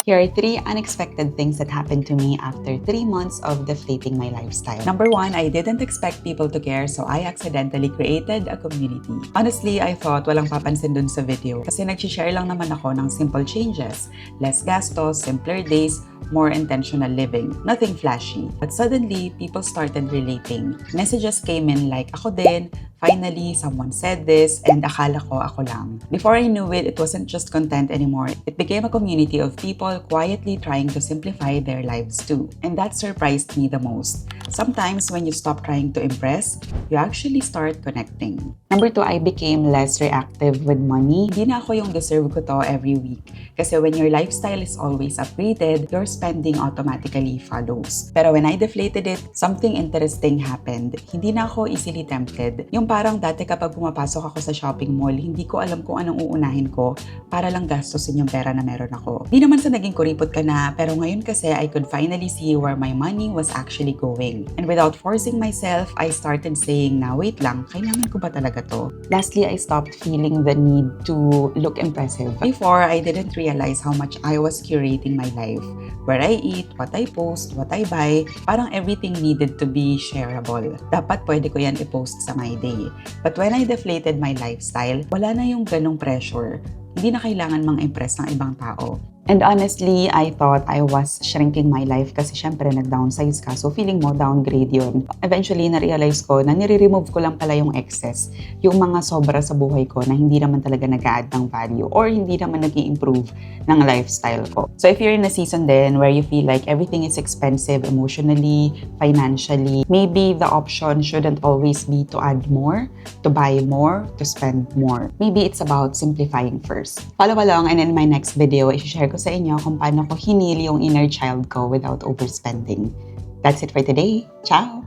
Here are 3 unexpected things that happened to me after 3 months of deflating my lifestyle. Number 1, I didn't expect people to care, so I accidentally created a community. Honestly, I thought walang papansin dun sa video kasi nag-share lang naman ako ng simple changes. Less gastos, simpler days, more intentional living. Nothing flashy. But suddenly, people started relating. Messages came in like, ako din, finally, someone said this, and akala ko ako lang. Before I knew it, it wasn't just content anymore. It became a community of people quietly trying to simplify their lives too. And that surprised me the most. Sometimes when you stop trying to impress, you actually start connecting. Number 2, I became less reactive with money. Hindi na ako yung deserve ko to every week. Kasi when your lifestyle is always upgraded, your spending automatically follows. Pero when I deflated it, something interesting happened. Hindi na ako easily tempted. Yung parang dati kapag pumapasok ako sa shopping mall, hindi ko alam kung anong uunahin ko para lang gastusin yung pera na meron ako. Di naman sa naging kuripot ka na, pero ngayon kasi I could finally see where my money was actually going. And without forcing myself, I started saying na, wait lang, kailangan ko ba talaga to? Lastly, I stopped feeling the need to look impressive. Before, I didn't realize how much I was curating my life. Where I eat, what I post, what I buy, parang everything needed to be shareable. Dapat pwede ko yan i-post sa my day. But when I deflated my lifestyle, wala na yung ganong pressure. Hindi na kailangan mang-impress ng ibang tao. And honestly, I thought I was shrinking my life kasi syempre nag-downsize ka. So feeling mo, downgrade yun. Eventually, na-realize ko na nire-remove ko lang pala yung excess. Yung mga sobra sa buhay ko na hindi naman talaga nag-add ng value or hindi naman nag-i-improve ng lifestyle ko. So if you're in a season then where you feel like everything is expensive emotionally, financially, maybe the option shouldn't always be to add more, to buy more, to spend more. Maybe it's about simplifying first. Follow along and in my next video, i-share ko sa inyo kung paano ko hinili yung inner child ko without overspending. That's it for today. Ciao!